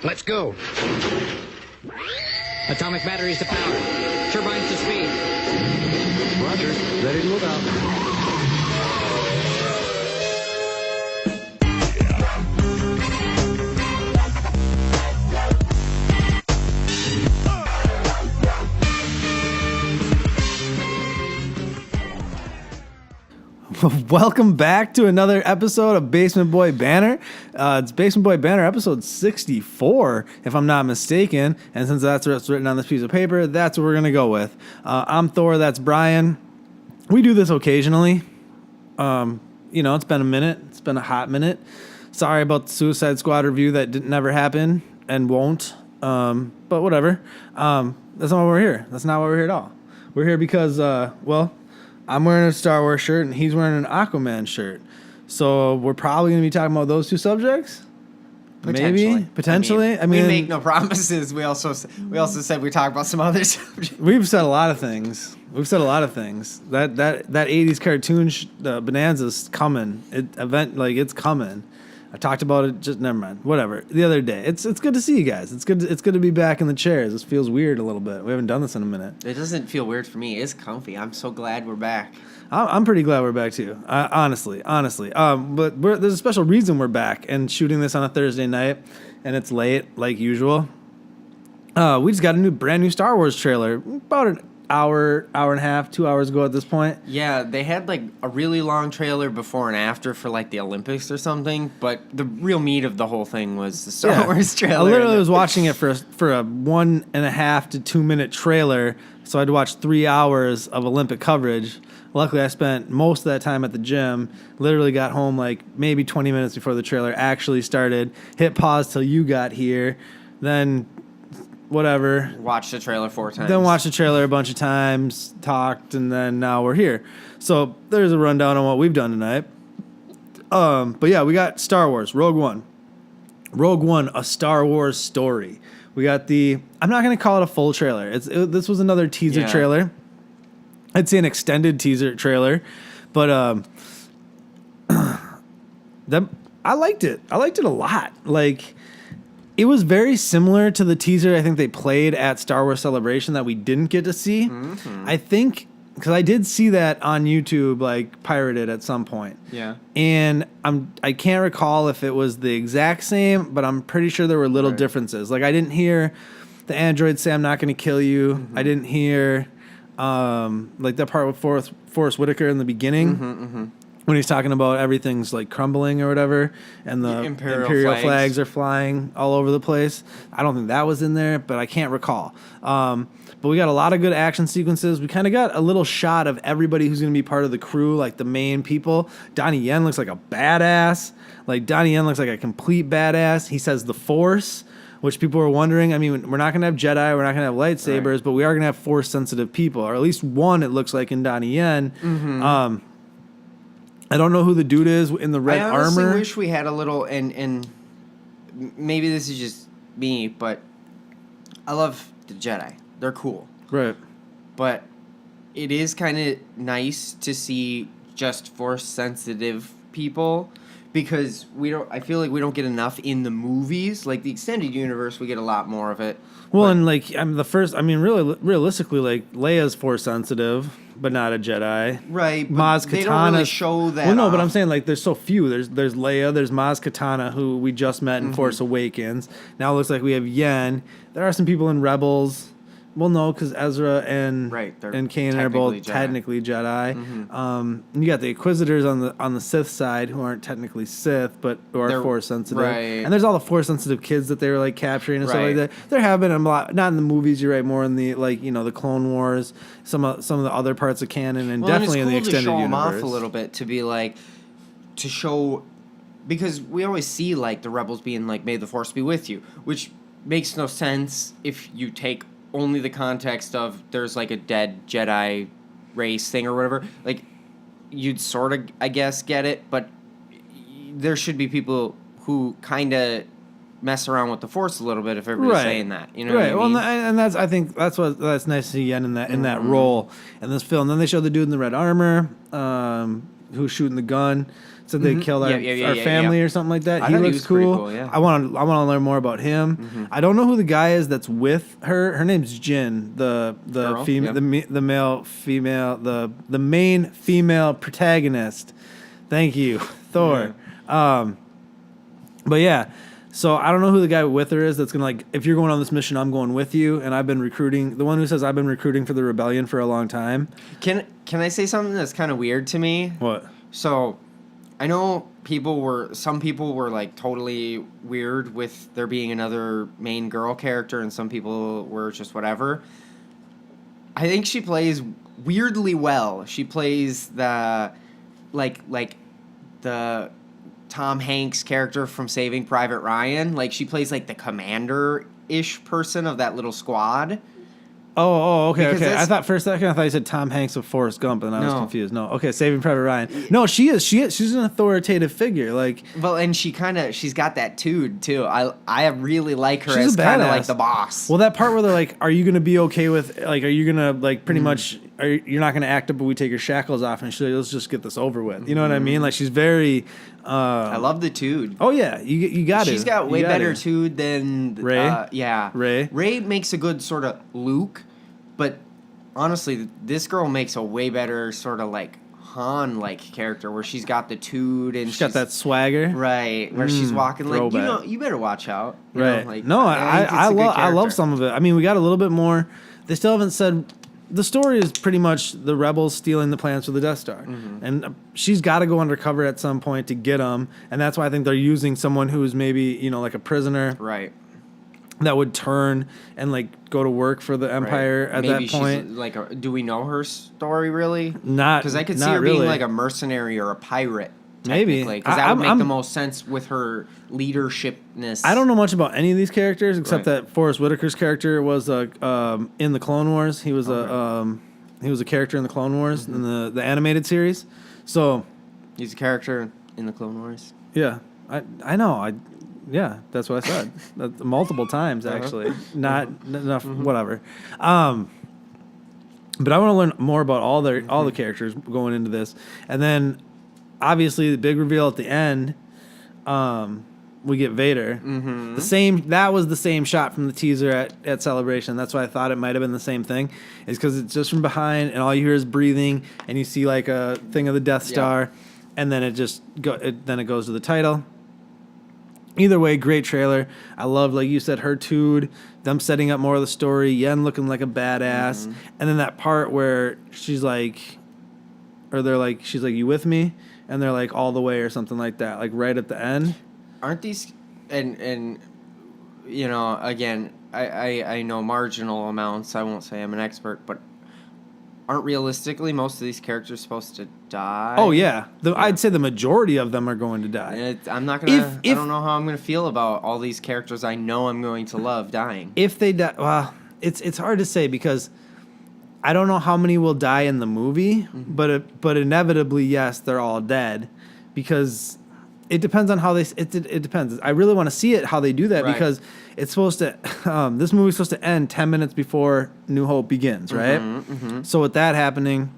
Let's go. Atomic batteries to power. Turbines to speed. Roger. Ready to move out. Welcome back to another episode of Basement Boy Banter. It's Basement Boy Banter episode 64, if I'm not mistaken. And since that's what's written on this piece of paper, that's what we're going to go with. I'm Thor, that's Brian. We do this occasionally. It's been a minute. It's been a hot minute. Sorry about the Suicide Squad review that didn't never happen and won't. But whatever. That's not why we're here. That's not why we're here at all. We're here because, I'm wearing a Star Wars shirt, and he's wearing an Aquaman shirt. So we're probably going to be talking about those two subjects? Potentially. I mean, we make no promises. We also said we talk about some other subjects. We've said a lot of things. That 80s cartoon Bonanza's coming. It's coming. I talked about it. Just never mind. Whatever. The other day. It's good to see you guys. It's good to be back in the chairs. This feels weird a little bit. We haven't done this in a minute. It doesn't feel weird for me. It's comfy. I'm so glad we're back. I'm pretty glad we're back too. Honestly. But there's a special reason we're back and shooting this on a Thursday night, and it's late like usual. We just got a brand new Star Wars trailer about an hour and a half, 2 hours ago at this point. Yeah, they had like a really long trailer before and after for like the Olympics or something, but the real meat of the whole thing was the Star Wars trailer. I literally was watching it for a 1.5 to 2 minute trailer, so I had to watch 3 hours of Olympic coverage. Luckily, I spent most of that time at the gym. Literally got home like maybe 20 minutes before the trailer actually started. Hit pause till you got here. Then whatever. Watched the trailer 4 times. Then watched the trailer a bunch of times, talked, and then now we're here. So there's a rundown on what we've done tonight. But yeah, we got Star Wars, Rogue One. Rogue One, a Star Wars story. We got I'm not going to call it a full trailer. This was another teaser trailer. I'd say an extended teaser trailer. But I liked it. I liked it a lot. Like, it was very similar to the teaser I think they played at Star Wars Celebration that we didn't get to see. Mm-hmm. I think, because I did see that on YouTube, like, pirated at some point. Yeah. And I can't recall if it was the exact same, but I'm pretty sure there were little differences. Like, I didn't hear the android say, "I'm not going to kill you." Mm-hmm. I didn't hear, that part with Forrest Whitaker in the beginning. Mm-hmm, mm-hmm. When he's talking about everything's like crumbling or whatever, and the Imperial flags are flying all over the place. I don't think that was in there, but I can't recall. But we got a lot of good action sequences. We kind of got a little shot of everybody who's going to be part of the crew, like the main people. Donnie Yen looks like a badass. Like, Donnie Yen looks like a complete badass. He says the Force, which people were wondering. I mean, we're not going to have Jedi, we're not going to have lightsabers, but we are going to have Force-sensitive people, or at least one, it looks like, in Donnie Yen. Mm-hmm. I don't know who the dude is in the red armor. I honestly wish we had a little, and maybe this is just me, but I love the Jedi. They're cool. Right. But it is kind of nice to see just Force-sensitive people, because I feel like we don't get enough in the movies. Like, the extended universe, we get a lot more of it. Well, and like, realistically, like, Leia's Force-sensitive, but not a Jedi. Right, but Maz Kanata, they don't really show that. Well, no, but I'm saying, like, there's so few. There's Leia, there's Maz Kanata, who we just met in Force Awakens. Now it looks like we have Yen. There are some people in Rebels. Well, no, because Ezra and Kanan are both technically Jedi. Mm-hmm. You got the Inquisitors on the Sith side, who aren't technically Sith, but who are Force sensitive. Right. And there's all the Force sensitive kids that they were like capturing and stuff like that. There have been a lot, not in the movies. You're right, more in the the Clone Wars, some of the other parts of canon, and definitely in the extended universe. To show them off a little bit, to be like, to show, because we always see like the rebels being like, "May the Force be with you," which makes no sense if you take only the context of there's like a dead Jedi race thing or whatever. Like, you'd sort of, I guess, get it, but there should be people who kind of mess around with the Force a little bit if everybody's saying that. You know what I mean? Well, and I think that's nice to see Yen in that role in this film. Then they show the dude in the red armor who's shooting the gun. said they killed our family or something like that. He looks cool. Yeah. I want to learn more about him. I don't know who the guy is that's with her. Her name's Jin, the female, the male female, the main female protagonist. Thank you, Thor. Yeah. But yeah. So I don't know who the guy with her is that's going to, like, if you're going on this mission, I'm going with you. And I've been recruiting, the one who says I've been recruiting for the rebellion for a long time. Can I say something that's kind of weird to me? What? So I know some people were like totally weird with there being another main girl character and some people were just whatever. I think she plays weirdly well. She plays the, like the Tom Hanks character from Saving Private Ryan. Like, she plays, like, the commander-ish person of that little squad. Okay. I thought for a second, you said Tom Hanks of Forrest Gump, and I was confused. No, okay, Saving Private Ryan. No, she is. She's an authoritative figure. Like, well, and she's got that dude, too. I really like her as kind of like the boss. Well, that part where they're like, are you going to be okay with, like, are you going to, like, pretty much, you're not going to act up, but we take your shackles off, and she's like, let's just get this over with. You know what I mean? Like, she's very... I love the Tude. Oh, yeah. You got it. She's got way better Tude than... Ray? Yeah. Ray makes a good sort of Luke, but honestly, this girl makes a way better sort of like Han-like character where she's got the Tude and she's got that swagger. Right. Where she's walking like, you better watch out. Right. Like, no, I love some of it. I mean, we got a little bit more. They still haven't said... The story is pretty much the rebels stealing the plans for the Death Star. And she's got to go undercover at some point to get them. And that's why I think they're using someone who's maybe, like a prisoner. Right. That would turn and, like, go to work for the Empire at maybe that point. She's like do we know her story, really? Not because I could see her really. being, like, a mercenary or a pirate. Maybe. Because that would make the most sense with her leadershipness. I don't know much about any of these characters except that Forrest Whitaker's character was in the Clone Wars. He was a character in the Clone Wars in the animated series. So he's a character in the Clone Wars. Yeah, I know. Yeah, that's what I said. Multiple times actually. Not enough. Whatever. But I want to learn more about all the characters going into this, and then. Obviously, the big reveal at the end, we get Vader. That was the same shot from the teaser at Celebration. That's why I thought it might have been the same thing. Is because it's just from behind, and all you hear is breathing, and you see like a thing of the Death Star, and then it goes to the title. Either way, great trailer. I love, like you said, her Tude, them setting up more of the story, Yen looking like a badass, and then that part where she's like, you with me? And they're like all the way or something like that, like right at the end. Aren't these and again, I know marginal amounts. I won't say I'm an expert, but aren't realistically most of these characters supposed to die? Oh yeah, I'd say the majority of them are going to die. I'm not gonna. I don't know how I'm gonna feel about all these characters I know I'm going to love dying. If they die, well, it's hard to say because. I don't know how many will die in the movie, but inevitably, yes, they're all dead, because it depends on how they. It depends. I really want to see it how they do that because it's supposed to. This movie's supposed to end 10 minutes before New Hope begins, right? So with that happening,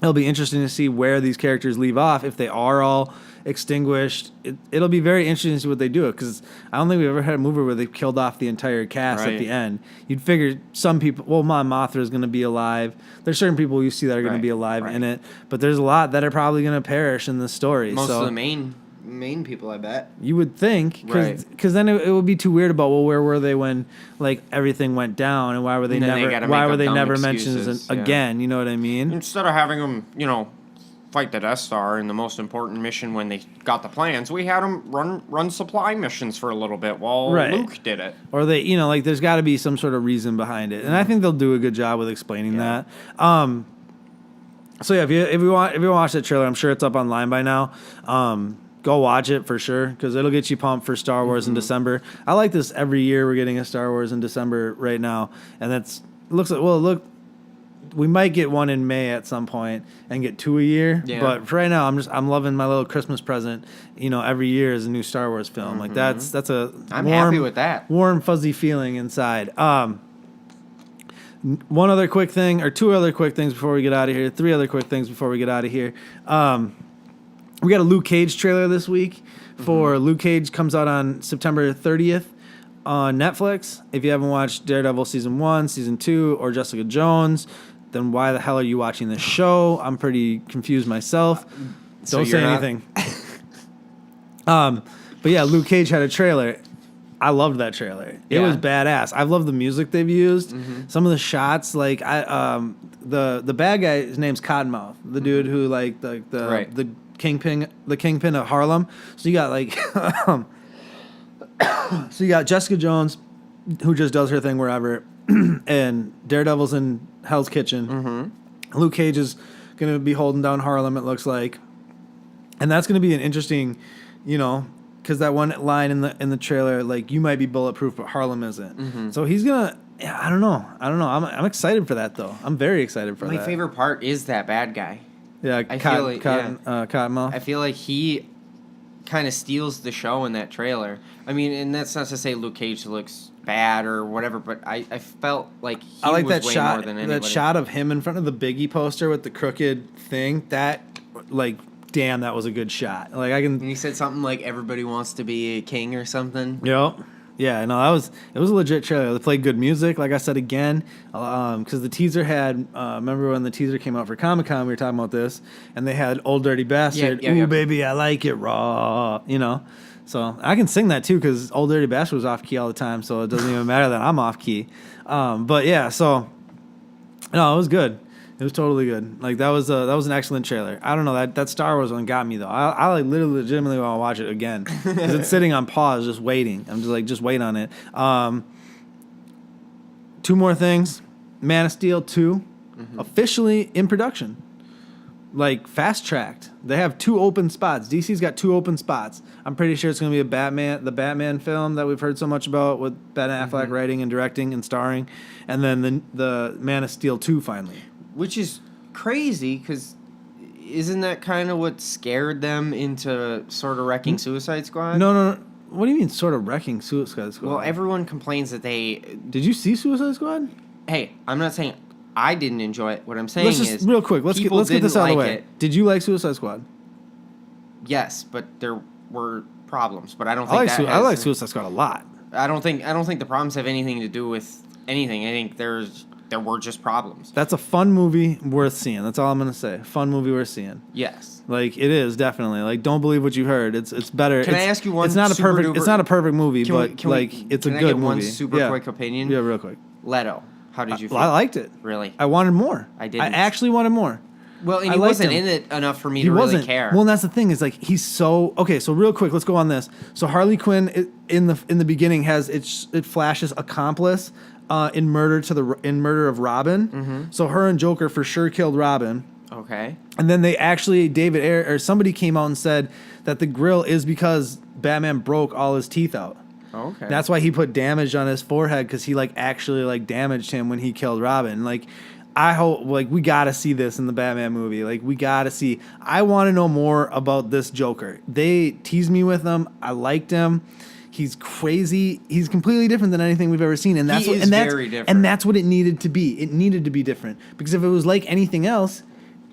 it'll be interesting to see where these characters leave off if they are all extinguished. It'll be very interesting to see what they do because I don't think we've ever had a movie where they've killed off the entire cast at the end. You'd figure some people, Mon Mothra is going to be alive. There's certain people you see that are going to be alive in it, but there's a lot that are probably going to perish in the story. Most of the main people, I bet. You would think, because then it would be too weird about where were they when like everything went down, and why were they never mentioned again? You know what I mean? Instead of having them, fight the Death Star in the most important mission when they got the plans, we had them run supply missions for a little bit while Luke did it. Or they, there's got to be some sort of reason behind it, and I think they'll do a good job with explaining that. So yeah, if you watch that trailer, I'm sure it's up online by now. Go watch it for sure because it'll get you pumped for Star Wars in December. I like this every year. We're getting a Star Wars in December right now, and we might get one in May at some point and get 2 a year. Yeah. But for right now, I'm loving my little Christmas present. Every year is a new Star Wars film. Like that's I'm happy with that. Warm fuzzy feeling inside. One other quick thing, or two other quick things before we get out of here. 3 other quick things before we get out of here. We got a Luke Cage trailer this week for Luke Cage. Comes out on September 30th on Netflix. If you haven't watched Daredevil Season 1, Season 2, or Jessica Jones, then why the hell are you watching this show? I'm pretty confused myself. So Don't say you're not- anything. But yeah, Luke Cage had a trailer. I loved that trailer. It Yeah. was badass. I love the music they've used. Some of the shots, like the bad guy, his name's Cottonmouth, the dude who like Right. the kingpin of Harlem. So you got like, so you got Jessica Jones, who just does her thing wherever, and Daredevil's in Hell's Kitchen. Luke Cage is gonna be holding down Harlem. It looks like, and that's gonna be an interesting, because that one line in the trailer, like, you might be bulletproof, but Harlem isn't. So he's gonna. Yeah, I don't know. I'm excited for that though. I'm very excited for that. My favorite part is that bad guy. Yeah, I feel like- Cottonmouth. I feel like he kind of steals the show in that trailer. I mean, and that's not to say Luke Cage looks bad or whatever, but I felt like he I like was that way shot. more than anybody. That shot of him in front of the Biggie poster with the crooked thing. That, like, damn, that was a good shot. Like, I And can. he said something like everybody wants to be a king or something. Yep. Yeah, no, it was a legit trailer. They played good music, like I said again, because the teaser had. Remember when the teaser came out for Comic-Con? We were talking about this, and they had "Old Dirty Bastard." Yeah, Ooh, yeah. baby, I like it raw. So I can sing that too because "Old Dirty Bastard" was off key all the time, so it doesn't even matter that I'm off key. But yeah, so no, it was good. It was totally good. Like that was an excellent trailer. I don't know, that Star Wars one got me though. I like literally legitimately want to watch it again because it's sitting on pause, just waiting. I'm just wait on it. Two more things. Man of Steel 2 officially in production. Like fast tracked. They have 2 open spots. DC's got 2 open spots. I'm pretty sure it's going to be the Batman film that we've heard so much about with Ben Affleck writing and directing and starring, and then the Man of Steel 2 finally. Which is crazy because isn't that kind of what scared them into sort of wrecking Suicide Squad? No. What do you mean, sort of wrecking Suicide Squad? Well, everyone complains that they. Did you see Suicide Squad? Hey, I'm not saying I didn't enjoy it. What I'm saying Let's just is real quick. Let's get people this out of the didn't way. like it. Did you like Suicide Squad? Yes, but there were problems. But I don't I think like I like Suicide Squad a lot. I don't think the problems have anything to do with anything. I think there were just problems. That's a fun movie worth seeing. That's all I'm gonna say. Fun movie worth seeing. Yes. Like it is definitely. Like don't believe what you heard. It's better. Can I It's- ask you one It's not a super perfect. duper- It's not a perfect movie, Can we- but can we- like it's a can I good get movie. one super Yeah. quick opinion? Yeah, real quick. Leto. How did you feel? I liked it. Really? I wanted more. I didn't. I actually wanted more. Well, and I he liked wasn't him. in it enough for me He to wasn't. really care. Well, and that's the thing is like he's so okay. So real quick, let's go on this. So Harley Quinn in the beginning has it flashes accomplice in murder of Robin. So her and Joker for sure killed Robin. Okay. And then they actually David Ayer or somebody came out and said that the grill is because Batman broke all his teeth out. Okay. That's why he put damage on his forehead because he like actually like damaged him when he killed Robin. Like I hope like we gotta see this in the Batman movie. Like we gotta see. I want to know more about this Joker. They teased me with him. I liked him. He's crazy. He's completely different than anything we've ever seen, and that's He what is and that's very different. and that's what it needed to be. It needed to be different because if it was like anything else,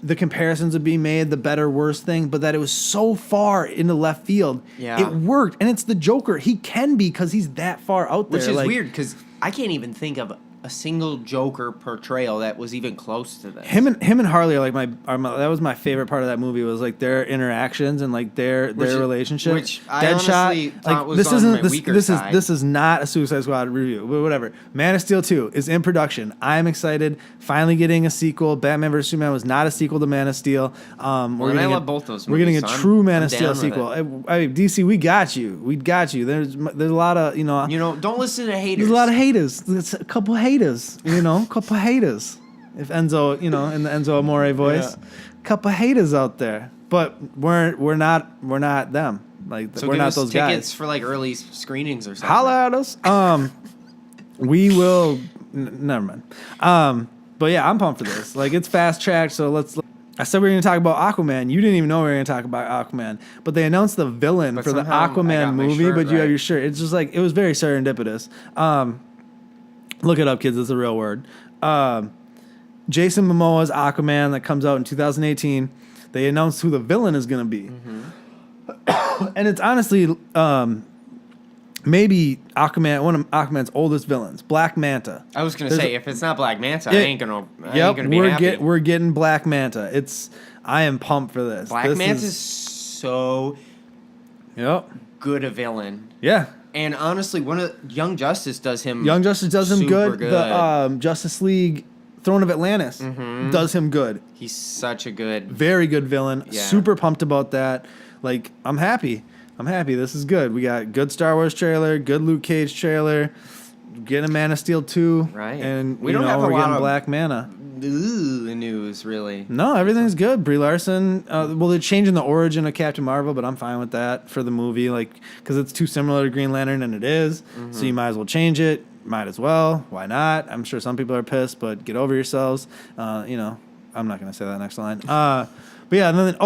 the comparisons would be made, the better, worse thing. But that it was so far into left field, Yeah. it worked, and it's the Joker. He can be because he's that far out there. Which is like, weird because I can't even think of a single Joker portrayal that was even close to this. Him and Harley are like that was my favorite part of that movie was like their interactions and like their relationship. which I honestly thought was this on isn't my weaker side. this is not a Suicide Squad review, but whatever. Man of Steel 2 is in production. I'm excited. Finally getting a sequel. Batman vs Superman was not a sequel to Man of Steel. and I love both those We're getting a movies, so true Man I'm of Steel down with sequel. DC, we got you. We got you. There's a lot of Don't listen to haters. there's a lot of haters. There's a couple haters, a couple haters. If Enzo, in the Enzo Amore voice, couple haters out there. But we're not them. Like So we're give not us those tickets guys. for like early screenings or something. Holla at us. We will. Never mind. But yeah, I'm pumped for this. Like it's fast tracked. So let's. I said we were going to talk about Aquaman. You didn't even know we were going to talk about Aquaman. But they announced the villain But for the somehow I Aquaman got my movie, shirt but you have right. your shirt. It's just like, it was very serendipitous. Look it up, kids. It's a real word. Jason Momoa's Aquaman that comes out in 2018. They announced who the villain is going to be. And it's honestly maybe Aquaman, one of Aquaman's oldest villains, Black Manta. I was gonna say, if it's not Black Manta, I ain't gonna be happy. We're getting Black Manta. I am pumped for this. Black Manta's so good a villain. Yeah. And honestly, Young Justice does him good. The Justice League Throne of Atlantis does him good. He's such a very good villain. Yeah. Super pumped about that. Like, I'm happy. This is good. We got good Star Wars trailer, good Luke Cage trailer, getting a Man of Steel 2. Right. And we don't have a we're lot getting of Black Manta. News, really. No, everything's good. Brie Larson. Well, they're changing the origin of Captain Marvel, but I'm fine with that for the movie, because it's too similar to Green Lantern, and it is. So you might as well change it. Might as well. Why not? I'm sure some people are pissed, but get over yourselves. I'm not going to say that next line. But yeah, and then,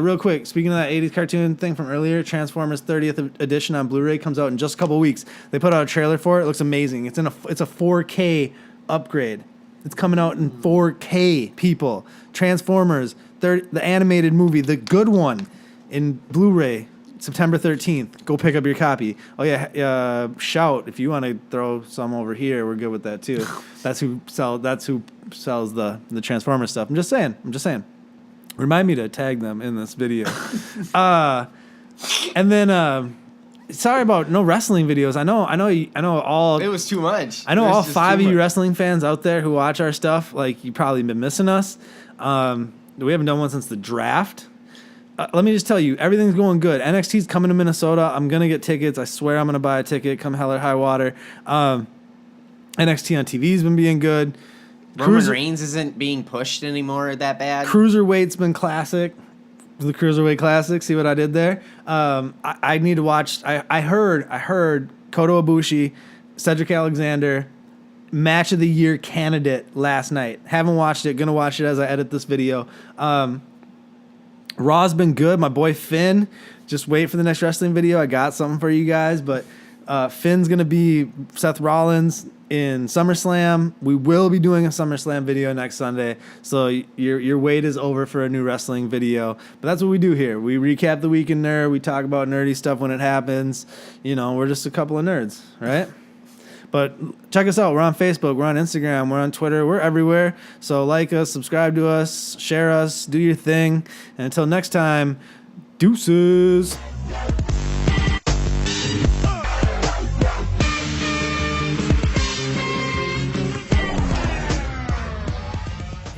real quick, speaking of that 80s cartoon thing from earlier, Transformers 30th edition on Blu-ray comes out in just a couple weeks. They put out a trailer for it. It looks amazing. It's a 4K upgrade. It's coming out in 4K, people. Transformers, the animated movie, the good one, in Blu-ray, September 13th. Go pick up your copy. Oh, yeah, shout. If you want to throw some over here, we're good with that, too. That's who sells the Transformers stuff. I'm just saying. Remind me to tag them in this video. And then... sorry about no wrestling videos. I know all. It was too much. I know all 5 of you wrestling fans out there who watch our stuff. Like, you probably been missing us. We haven't done one since the draft. Let me just tell you, everything's going good. NXT's coming to Minnesota. I'm gonna get tickets. I swear I'm gonna buy a ticket. Come hell or high water. NXT on TV's been being good. Roman Reigns isn't being pushed anymore that bad. Cruiserweight's been classic. The Cruiserweight Classic. See what I did there? I need to watch. I heard Kota Ibushi, Cedric Alexander, match of the year candidate last night. Haven't watched it. Gonna watch it as I edit this video. Raw's been good. My boy Finn. Just wait for the next wrestling video. I got something for you guys. But Finn's gonna be Seth Rollins in SummerSlam. We will be doing a SummerSlam video next Sunday, so your wait is over for a new wrestling video. But that's what we do here. We recap the week in nerd. We talk about nerdy stuff when it happens. We're just a couple of nerds, right? But check us out. We're on Facebook. We're on Instagram. We're on Twitter. We're everywhere. So like us, subscribe to us, share us, do your thing. And until next time, deuces.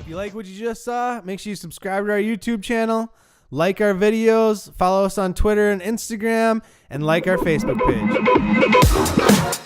Like what you just saw, make sure you subscribe to our YouTube channel, like our videos, follow us on Twitter and Instagram, and like our Facebook page.